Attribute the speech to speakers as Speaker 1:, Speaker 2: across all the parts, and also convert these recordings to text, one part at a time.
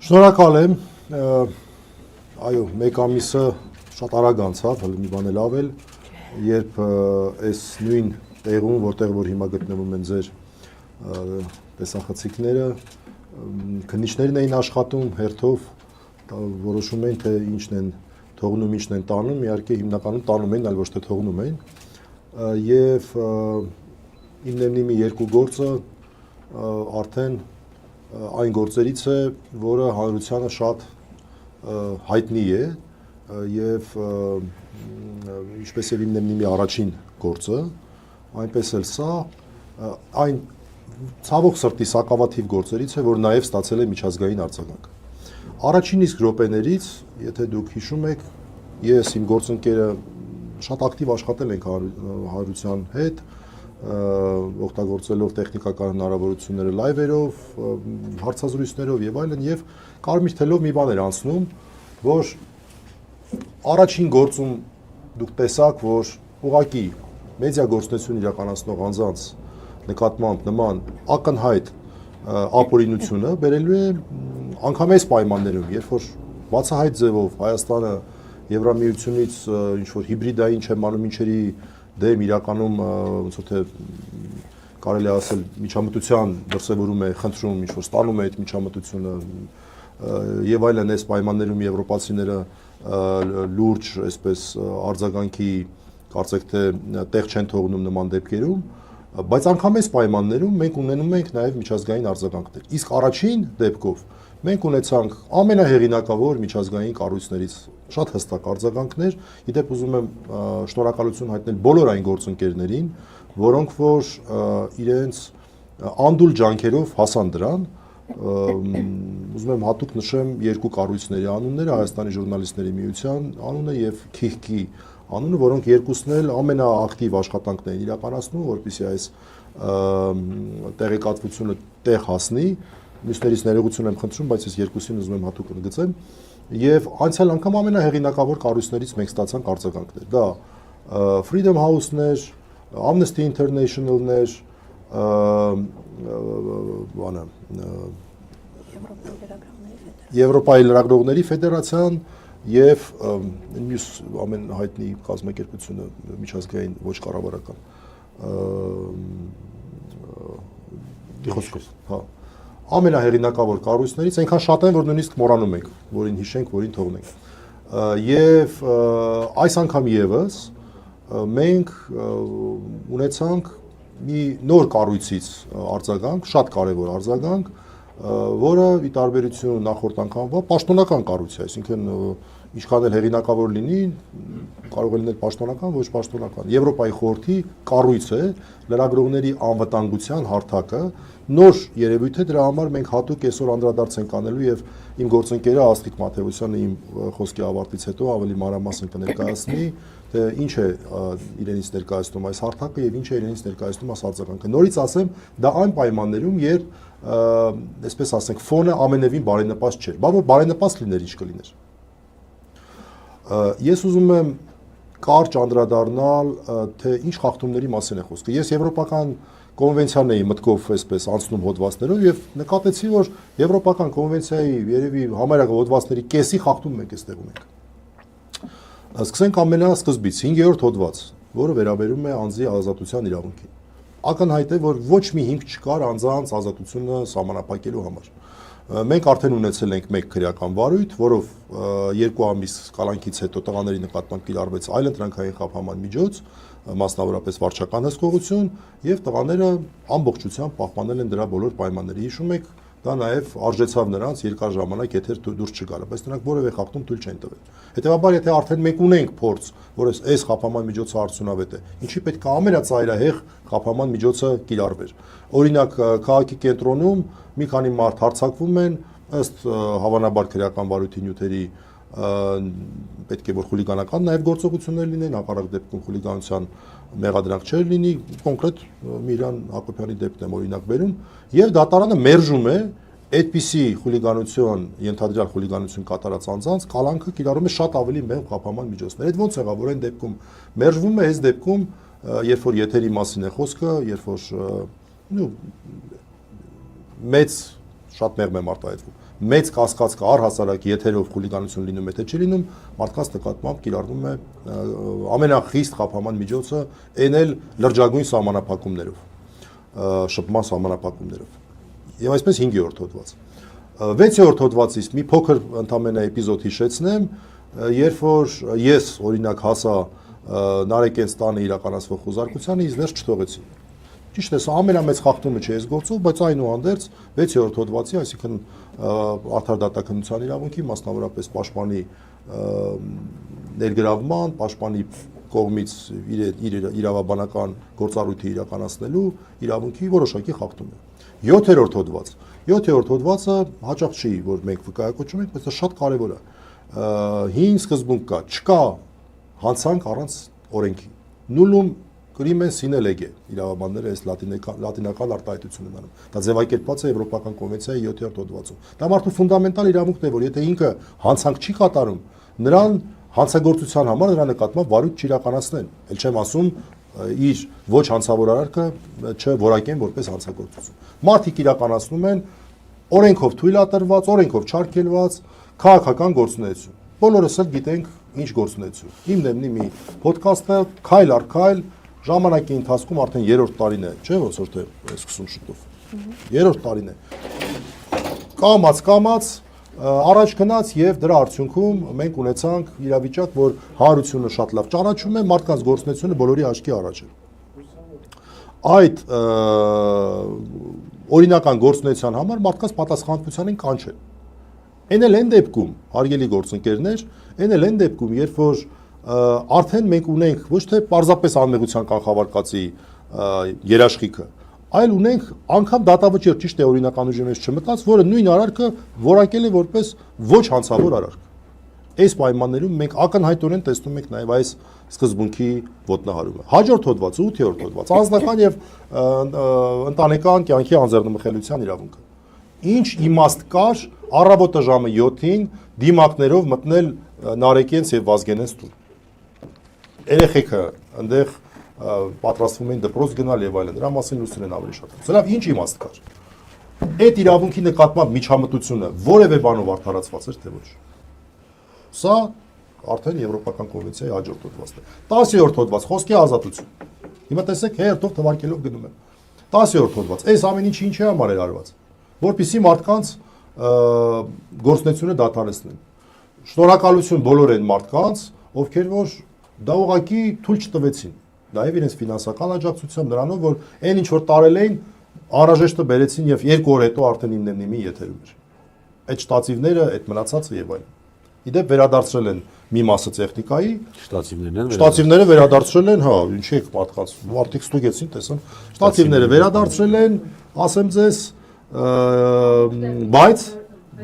Speaker 1: Շնորհակալ եմ, այո, մեկ ամիսը շատ արագ անցավ, հələ մի բան էլ ավել, երբ այս նույն տեղում, որտեղ որ հիմա գտնվում են ձեր տեսախցիկները, քննիչներն էին աշխատում հերթով, որոշում էին, թե ինչն են թողնում, ինչն են տանում, իհարկե հիմնականում տանում էին, այլ ոչ թե թողնում էին, եւ իմ նեմնի երկու գործը արդեն այն գործերից է, որը հանրությանը շատ հայտնի է եւ ինչպես եւ իմ նեմնի առաջին գործը, այնպես էլ սա այն ցավոք սրտի սակավաթիվ գործերից է, որ նաեւ ստացել է միջազգային արձագանք։ Առաջին իսկ րոպեներից, եթե դուք հիշում եք, ես իմ գործընկերը շատ ակտիվ աշխատել ենք հանրության հետ, օգտագործելով տեխնիկական հնարավորությունները լայվերով, հարցազրույցներով եւ այլն, եւ կարմիր թելով մի բան էր անցնում, որ առաջին գործում դուք տեսաք, որ ուղղակի մեդիա գործունեություն իրականացնող անձանց նկատմամբ նման ակնհայտ ապօրինությունը բերելու է անգամ այս պայմաններում, երբ որ բացահայտ ձևով Հայաստանը Եվրամիությունից ինչ որ հիբրիդային չեմ ինչերի դեմ իրականում ոնց որ թե կարելի ասել միջամտության դրսևորում է, խնդրում ինչ որ ստանում է այդ միջամտությունը եւ այլն այս պայմաններում եվրոպացիները լուրջ այսպես արձագանքի կարծեք թե տեղ չեն թողնում նման դեպքերում, բայց անգամ այս պայմաններում մենք ունենում ենք նաեւ միջազգային արձագանքներ։ Իսկ առաջին դեպքով մենք ունեցանք ամենահեղինակավոր միջազգային կառույցներից շատ հստակ արձագանքներ, իդեպ ուզում եմ շնորհակալություն հայտնել բոլոր այն գործընկերներին, որոնք որ իրենց անդուլ ջանքերով հասան դրան, ուզում եմ հատուկ նշեմ երկու կառույցների անունները, Հայաստանի ժուրնալիստների միության անունը եւ KIHK-ի անունը, որոնք երկուսն էլ ամենաակտիվ աշխատանքն են իրականացնում, որպեսզի այս տեղեկատվությունը տեղ հասնի, մյուսներից ներողություն եմ խնդրում, բայց ես երկուսին ուզում եմ հատուկ ընդգծեմ, եւ անցյալ անգամ ամենահեղինակավոր կառույցներից մենք ստացանք արձագանքներ։ Դա Freedom House-ներ, Amnesty International-ներ, Եվրոպայի լրագրողների ֆեդերացիան եւ մյուս ամեն հայտնի կազմակերպությունը միջազգային ոչ կառավարական խոսքով, հա, ամենահեղինակավոր կառույցներից այնքան շատ են, որ նույնիսկ մոռանում ենք, որին հիշենք, որին թողնենք։ Եվ այս անգամ եւս մենք ունեցանք մի նոր կառույցից արձագանք, շատ կարևոր արձագանք, որը ի տարբերություն նախորդ անգամվա պաշտոնական կառույց է, այսինքն ինչքան էլ հեղինակավոր լինի, կարող է լինել պաշտոնական, ոչ պաշտոնական։ Եվրոպայի խորհրդի կառույց է, լրագրողների անվտանգության հարթակը, նոր երևույթ է, դրա համար մենք հատուկ այսօր անդրադարձ ենք անելու եւ իմ գործընկերը Աստղիկ Մաթեոսյանը իմ խոսքի ավարտից հետո ավելի մանրամասն կներկայացնի, թե ինչ է իրենից ներկայացնում այս հարթակը եւ ինչ է իրենից ներկայացնում այս արձագանքը։ Նորից ասեմ, դա այն պայմաններում, երբ այսպես ասենք, ֆոնը ամենևին բարենպաստ չէր, բայց որ բարենպաստ լիներ, ինչ կլիներ։ Ես ուզում եմ կարճ անդրադառնալ, թե ինչ խախտումների մասին է խոսքը։ Ես եվրոպական կոնվենցիան էի մտքով այսպես անցնում հոդվածներով եւ նկատեցի, որ եվրոպական կոնվենցիայի երևի համարյա հոդվածների կեսի խախտում մենք այստեղ ունենք։ Սկսենք ամենասկզբից 5-րդ հոդված, որը վերաբերում է անձի ազատության իրավունքին։ Ակնհայտ է, որ ոչ մի հիմք չկար անձանց ազատությունը սահմանափակելու համար։ Մենք արդեն ունեցել ենք մեկ քրեական վարույթ, որով 2 ամիս կալանքից հետո տղաների նկատմամբ կիրառվեց այլընտրանքային խափանման միջոց, մասնավորապես վարչական հսկողություն, եւ տղաները ամբողջությամբ պահպանել են դրա բոլոր պայմանները։ Հիշում եք, դա նաեւ արժեցավ նրանց երկար ժամանակ եթեր դուրս չգալը, բայց նրանք որևէ խախտում թույլ չեն տվել։ Հետեւաբար, եթե արդեն մենք ունենք փորձ, որ այս խափանման միջոցը արդյունավետ է, ինչի պետք է ամենածայրահեղ խափանման միջոցը կիրառվեր։ Օրինակ, քաղաքի կենտրոնում մի քանի մարդ հարձակվում են, ըստ հավանաբար քրեական վարույթի նյութերի պետք է որ խուլիգանական նաև գործողություններ լինեն, հակառակ դեպքում խուլիգանության մեղադրանք չէր լինի, կոնկրետ Միրան Հակոբյանի դեպքն եմ օրինակ բերում, եւ դատարանը մերժում է այդպիսի խուլիգանություն, ենթադրյալ խուլիգանություն կատարած անձանց կալանքը կիրառում է շատ ավելի մեծ խափանման միջոցներ։ Այդ ոնց եղավ, որ այն դեպքում մերժվում է, այս դեպքում երբ որ եթերի մասին է խոսքը, երբ որ մեծ շատ մեղմ եմ արտահայտվում։ Մեծ կասկած կա առհասարակ եթերով խուլիգանություն լինում է թե չի լինում, մարդկանց նկատմամբ կիրառվում է ամենախիստ խափանման միջոցը այն էլ լրջագույն սահմանափակումներով, շփման սահմանափակումներով։ Եվ այսպես 5-րդ հոդված։ 6-րդ հոդվածից մի փոքր ընդամենը էպիզոդ հիշեցնեմ, երբ որ ես օրինակ հասա Նարեկենց տանը իրականացվող խոզարկությանը, ինձ ներս չթողեցին։ Ճիշտ է, սա ամենամեծ խախտումը չէ այս գործով, բայց այնուհանդերձ 6-րդ հոդվածի, այսինքն արդար դատաքննության իրավունքի, մասնավորապես պաշտպանի ներգրավման, պաշտպանի կողմից իր իրավաբանական գործառույթը իրականացնելու իրավունքի որոշակի խախտում է։ 7-րդ հոդված։ 7-րդ հոդվածը հաճախ չի, որ մենք վկայակոչում ենք, բայց դա շատ կարևոր է։ Հին սկզբունք կա, չկա հանցանք առանց օրենքի։ Nullum crimen sine lege իրավաբանները այս լատինական արտահայտությունն են անում։ Դա ձևակերպված է Եվրոպական կոնվենցիայի 7-րդ հոդվածում։ Դա մարդու ֆունդամենտալ իրավունքն է, որ եթե ինքը հանցանք չի կատարում, նրան հանցագործության համար նրա նկատմամբ վարույթ չիրականացնեն։ Էլ չեմ ասում իր ոչ հանցավոր արարքը չորակեն որպես հանցագործություն։ Մարդիկ իրականացնում են օրենքով թույլատրված, օրենքով չարգելված քաղաքական գործունեություն։ Բոլորս էլ գիտենք ինչ գործունեություն։ Հիմնեմնի մի ոդքասթը քայլ առ քայլ ժամանակի ընթացքում արդեն 3-րդ տարին է, չէ՞ ոնց որ թե սկսում շուտով։ 3-րդ տարին է։ Կամած առաջ գնաց եւ դրա արդյունքում մենք ունեցանք իրավիճակ, որ հանրությունը շատ լավ ճանաչում է, մարդկանց գործունեությունը բոլորի աչքի առաջ է։ Այդ օրինական գործունեության համար մարդկանց պատասխանատվության են կանչել։ Այն էլ այն դեպքում, հարգելի գործընկերներ, այն էլ այն դեպքում, երբ որ արդեն մենք ունենք ոչ թե պարզապես անմեղության կանխավարկածի երաշխիքը, այլ ունենք անգամ դատավճիռ, ճիշտ է, օրինական ուժի մեջ չմտած, որը նույն արարքը որակել է որպես ոչ հանցավոր արարք։ Այս պայմաններում մենք ակնհայտորեն տեսնում ենք նաև այս սկզբունքի ոտնահարումը։ Հաջորդ հոդվածը, 8-րդ հոդված, անձնական եւ ընտանեկան կյանքի անձեռնմխելիության իրավունքը։ Ինչ իմաստ կար առավոտը ժամը 7-ին դիմակներով մտնել Նարեկենց եւ Վազգենենց տուն։ Երեխեքը այնտեղ պատրաստվում էին դպրոց գնալ եւ այլն, դրա մասին լուսին են ավելի շատ։ Սա լավ, ինչ իմաստ կար։ Այդ իրավունքի նկատմամբ միջամտությունը որևէ բանով արդարացված էր թե ոչ։ Սա արդեն Եվրոպական կոնվենցիայի հաջորդ հոդվածն է։ 10-րդ հոդված, խոսքի ազատություն։ Հիմա տեսեք հերթով թվարկելով գնում եմ։ 10-րդ հոդված, այս ամեն ինչը ինչի համար էր արված, որպեսզի մարդկանց գործունեությունը դադարեցնեն։ Շնորհակալություն բոլոր այն մարդկանց, ովքեր որ դա ուղղակի թույլ չտվեցին, նաև իրենց ֆինանսական աջակցությամբ նրանով, որ այն ինչ որ տարել էին, անհրաժեշտը բերեցին եւ 2 օր հետո արդեն իննեմնիմի եթերում էր։ Այդ շտատիվները, այդ մնացածը եւ այլն։ Իդեպ վերադարձրել են մի մասը տեխնիկայի, շտատիվները վերադարձրել են, հա, ինչի եք մարդիկ ստուգեցին, տեսան, շտատիվները վերադարձրել են, ասեմ ձեզ,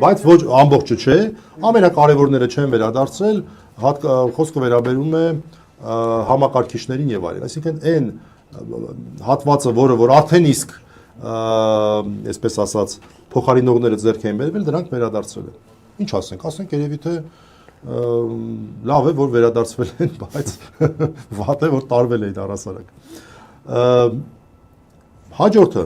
Speaker 1: բայց ոչ ամբողջը չէ, ամենակարևորները չեն վերադարձրել, խոսքը վերաբերում է համակարգիչներին եւ այլն, այսինքն այն հատվածը, որը որ արդեն իսկ այսպես ասած փոխարինողները ձեռք էին բերվել, դրանք վերադարձրել են։ Ինչ ասենք, երևի թե լավ է, որ վերադարձվել են, բայց վատ է, որ տարվել էին առհասարակ։ Հաջորդը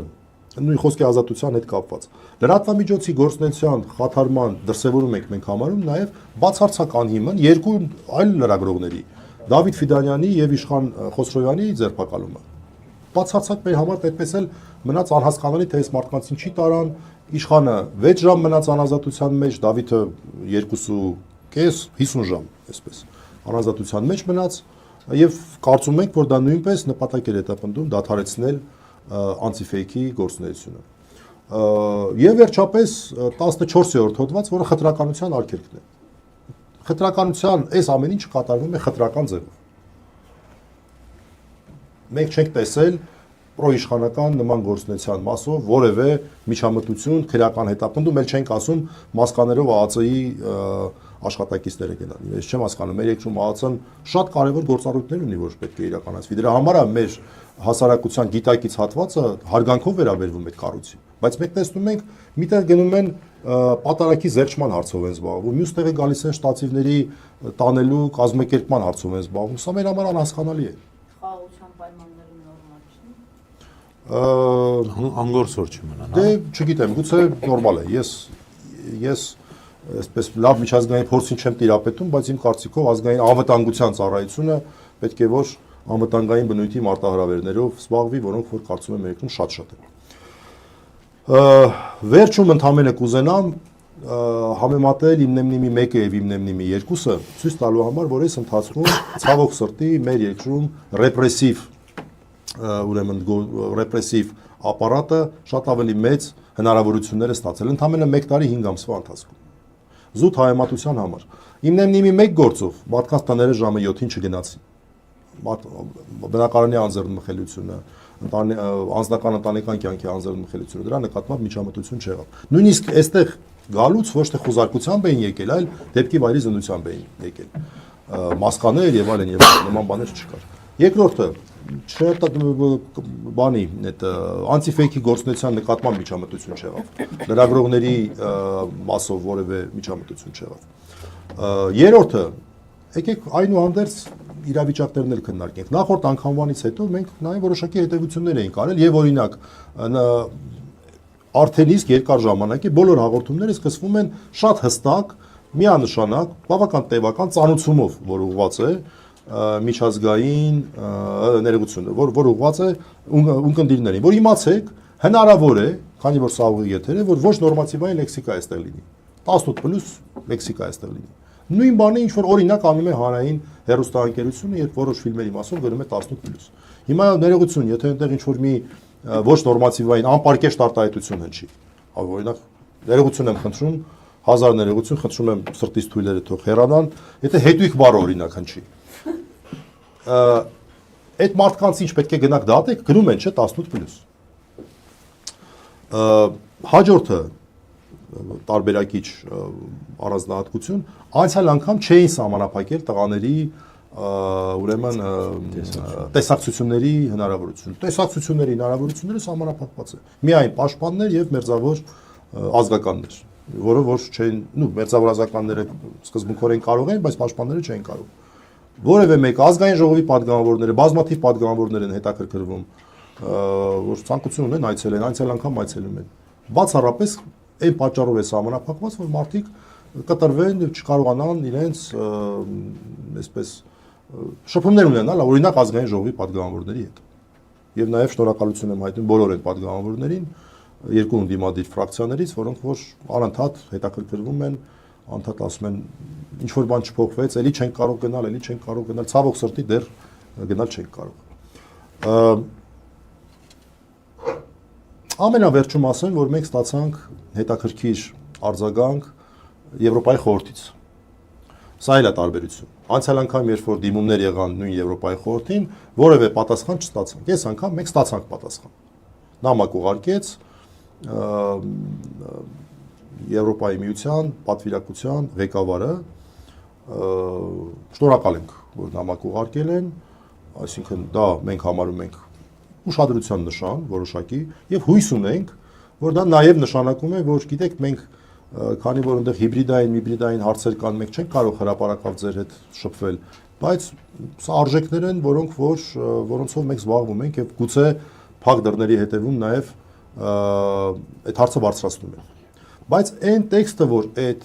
Speaker 1: նույն խոսքի ազատության հետ կապված։ Լրատվամիջոցի գործունեության խաթարման դրսևորում ենք մենք համարում նաև բացարձակ անհիմն երկու այլ լրագրողների՝ Դավիթ Ֆիդանյանի եւ Իշխան Խոսրոյանի ձերբակալումը։ Բացարձակ մեր համար այդպես էլ մնաց անհասկանալի, թե այս մարդկանց ինչի տարան, Իշխանը 6 ժամ մնաց անազատության մեջ, Դավիթը 2.5 50 ժամ, այսպես անազատության մեջ մնաց եւ կարծում ենք, որ դա նույնպես նպատակ էր հետապնդում դադարեցնել անտիֆեյքի գործունեությունը։ Եվ վերջապես 14-րդ հոդված, որը խտրականության արգելքն է։ Խտրականության այս ամեն ինչը կատարվում է խտրական ձևով։ Մենք չենք տեսել պրոիշխանական նման գործունեության մասով որևէ միջամտություն, քրեական հետապնդում, էլ չենք ասում մասկաներով ԱԱՑ-ի աշխատակիցները գնան։ Ես չեմ հասկանում, մեր երկրում ԱԱՑ-ն շատ կարևոր գործառույթներ ունի, որ պետք է իրականացվի։ Դրա համար է մեր հասարակության գիտակից հատվածը հարգանքով վերաբերվում այդ կառույցին, բայց մենք տեսնում ենք միտեղ գնում են պատարակի զերծման հարցով են զբաղվում, մյուս տեղ գալիս են շտատիվների տանելու կազմակերպման հարցով են զբաղվում, սա մեր համար անհասկանալի է։ Խաղաղության պայմանները նորմալ չեն։
Speaker 2: անգորսոր չմնա։
Speaker 1: Դե չգիտեմ, գուցե նորմալ է։ Ես այսպես լավ միջազգային փորձին չեմ տիրապետում, բայց իմ կարծիքով ազգային անվտանգության ծառայությունը պետք է որ անվտանգային բնույթի մարտահրավերներով զբաղվի, որոնք որ կարծում եմ մեր երկրում շատ են։ Վերջում ընդհանրապես կուզենամ համեմատել իմնեմնիմի 1-ը եւ իմնեմնիմի 2-ը ցույց տալու համար, որ այս ընթացքում ցավոք սրտի մեր երկրում ռեպրեսիվ ապարատը շատ ավելի մեծ հնարավորություններ է ստացել ընդամենը 1 տարի 5 ամսվա ընթացքում։ Զուտ հայեմատության համար իմնեմնիմի 1 գործով մարդկանց տները ժամը 7-ին չգնացին։ Բնակարանի անձեռնմխելիությունը, անձնական ընտանեկան կյանքի անձեռնմխելիությունը, դրա նկատմամբ միջամտություն չեղավ։ Նույնիսկ այստեղ գալուց ոչ թե խոզարկությամբ էին եկել, այլ դեպքի վայրի զննությամբ էին եկել։ Մասկաներ եւ այլն եւ նման բաներ չկար։ Երկրորդը բանի այդ անտիֆեյքի գործունեության նկատմամբ միջամտություն չեղավ։ Լրագրողների մասով որևէ միջամտություն չեղավ։ Երրորդը եկեք այնուհանդերձ իրավիճակներն էլ քննարկենք։ Նախորդ անգամվանից հետո մենք նաև որոշակի հետևություններ էինք արել եւ օրինակ արդեն իսկ երկար ժամանակի բոլոր հաղորդումները սկսվում են շատ հստակ, միանշանակ, բավական տևական ծանուցումով, որ ուղղված է միջազգային ներողությունը, որ ուղղված է ունկնդիրներին, որ իմացեք, հնարավոր է, քանի որ սա ուղիղ եթեր է, որ ոչ նորմատիվային լեքսիկա է այստեղ լինի։ 18+ լեքսիկա է այստեղ լինի։ Նույն բանը ինչ որ օրինակ անում է հանրային հեռուստաընկերությունը, երբ որոշ ֆիլմերի մասով գրում է 18+։ Հիմա ներողություն, եթե այնտեղ ինչ որ մի ոչ նորմատիվային անպարկեշտ արտահայտություն հնչի, օրինակ ներողություն եմ խնդրում, 1000 ներողություն, խնդրում եմ սրտից թույլերը թող հեռանան, եթե հետույք բառը օրինակ հնչի։ Այդ մարդկանց ինչ պետք է գնաք դատեք, գնում են, չէ, 18+։ Հաջորդը տարբերակիչ առանձնահատկություն, անցյալ անգամ չէին սահմանափակել տղաների ուրեմն տեսակցությունների հնարավորություն։ Տեսակցությունների հնարավորությունները սահմանափակված է։ Միայն պաշտպաններ եւ մերձավոր ազգականներ, որը որ չէին, մերձավոր ազգականները սկզբունքորեն կարող են, բայց պաշտպանները չէին կարող։ Որևէ մեկ ազգային ժողովի падգամավորները, բազմաթիվ падգամավորներ են հետաքրքրվում, որ ցանկություն ունեն այցելեն, անցյալ անգամ այցելում են։ Բացառապես այն պատճառով է սահմանափակված, որ մարդիկ կտրվեն, չկարողանան իրենց այսպես շփումներ ունենալ, օրինակ ազգային ժողովի падգամավորների հետ։ Եվ նաև շնորհակալություն եմ հայտնում բոլոր այն падգամավորներին, երկու ընդդիմադիր ֆրակցիաներից, որոնք որ անընդհատ հետաքրքրվում են, անդադ ասում են ինչ որ բան չփոխվեց, էլի չենք կարող գնալ, էլի չենք կարող գնալ, ցավոք սրտի դեռ գնալ չենք կարող։ Ամենավերջում ասեմ, որ մենք ստացանք հետաքրքիր արձագանք Եվրոպայի խորհրդից։ Սա էլ է տարբերություն։ Անցյալ անգամ երբ որ դիմումներ եղան նույն Եվրոպայի խորհրդին, որևէ պատասխան չստացանք։ Այս անգամ մենք ստացանք պատասխան։ Նամակ ուղարկեց Եվրոպայի միության պատվիրակության ղեկավարը, շնորհակալ ենք, որ նամակ ուղարկել են, այսինքն դա մենք համարում ենք ուշադրության նշան, որոշակի, եւ հույս ունենք, որ դա նաեւ նշանակում է, որ գիտեք, մենք քանի որ այնտեղ հիբրիդային հարցեր կան, մենք չենք կարող հրապարակավ ձեր հետ շփվել, բայց սա արժեքներ են, որոնցով մենք զբաղվում ենք եւ գուցե փակ դռների հետևում նաեւ այդ հարցը բարձրացնում են։ Բայց այն տեքստը, որ այդ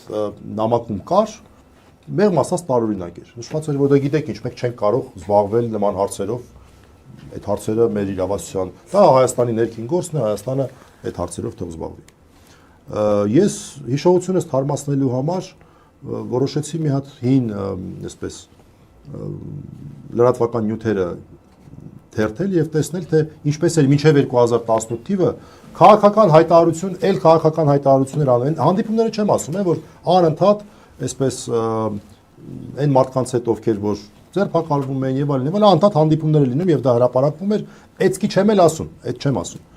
Speaker 1: նամակում կար, մեղմ ասած տարօրինակ էր։ Նշված էր, որ դա գիտեք ինչ, մենք չենք կարող զբաղվել նման հարցերով, այդ հարցերը մեր իրավասության, դա Հայաստանի ներքին գործն է, Հայաստանը այդ հարցերով թող զբաղվի։ Ես հիշողությունս թարմացնելու համար որոշեցի մի հատ հին, այսպես, լրատվական նյութերը թերթել եւ տեսնել, թե ինչպես էր մինչեւ 2018 թիվը քաղաքական հայտարարություն, քաղաքական հայտարարություններ անում են, հանդիպումները չեմ ասում, որ անընդհատ այսպես այն մարդկանց հետ ովքեր որ ձերբակալվում են եւ այլն, անընդհատ հանդիպումներ լինում եւ դա հրապարակվում էր, այդքի չեմ էլ ասում, այդ չեմ ասում։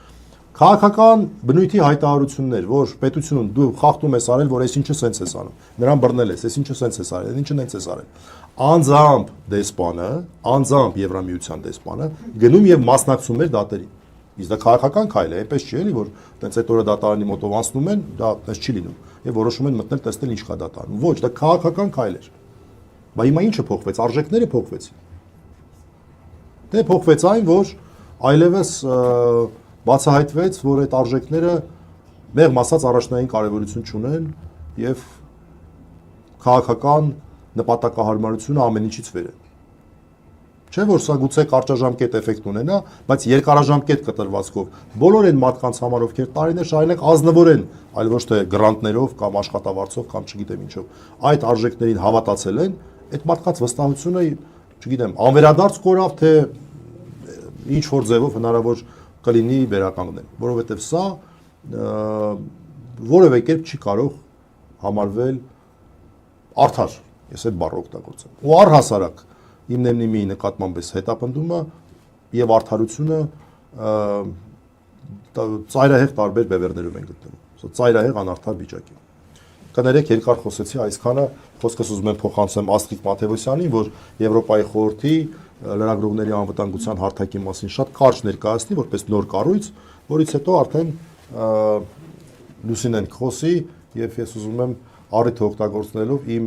Speaker 1: Քաղաքական բնույթի հայտարարություններ, որ պետությունում դու խախտում ես արել, որ այս ինչը սենց ես անում, նրան բռնել ես, այս ինչը սենց ես արել, այս ինչը նենց ես արել։ Անձամբ դեսպանը, անձամբ Եվրամիության դեսպանը գնում եւ մասնակցում էր դատերին։ Իսկ դա քաղաքական քայլ է, այնպես չի էլի, որ տենց այդ օրը դատարանի մոտով անցնում են, դա այնպես չի լինում եւ որոշում են մտնել տեսնել ինչ կա դատարանում։ Ոչ, դա քաղաքական քայլ էր։ Բայց հիմա ինչը փոխվեց, արժեքները փոխվեցին։ Դե փոխվեց այն, որ այլևս բացահայտվեց, որ այդ արժեքները մեղմ ասած առաջնային կարևորություն չունեն եւ քաղաքական նպատակահարմարությունը ամեն ինչից վեր է։ Չէ՞ որ սա գուցե կարճաժամկետ էֆեկտ ունենա, բայց երկարաժամկետ կտրվածքով բոլոր այն մարդկանց համար, ովքեր տարիներ շարունակ ազնվորեն, այլ ոչ թե գրանտներով կամ աշխատավարձով կամ չգիտեմ ինչով, այդ արժեքներին հավատացել են, այդ մարդկանց վստահությունը, չգիտեմ, անվերադարձ կորավ, թե ինչ որ ձևով հնարավոր կլինի վերականգնել, որովհետև սա որևէ կերպ չի կարող համարվել արդար, ես այդ բառը օգտագործեմ։ Ու առհասարակ իմ նեմնիմի նկատմամբ էս հետապնդումը եւ արդարությունը ծայրահեղ տարբեր բևեռներում են գտնվում։ Սա ծայրահեղ անարդար վիճակ է։ Կներեք երկար խոսեցի այսքանը, խոսքս ուզում եմ փոխանցեմ Աստղիկ Մաթևոսյանին, որ Եվրոպայի խորհրդի լրագրողների անվտանգության հարթակի մասին շատ կարճ ներկայացնի, որպես նոր կառույց, որից հետո արդեն Լուսինեն խոսի եւ ես ուզում եմ առիթը օգտագործնելով իմ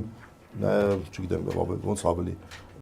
Speaker 1: չգիտեմ ոնց ավելի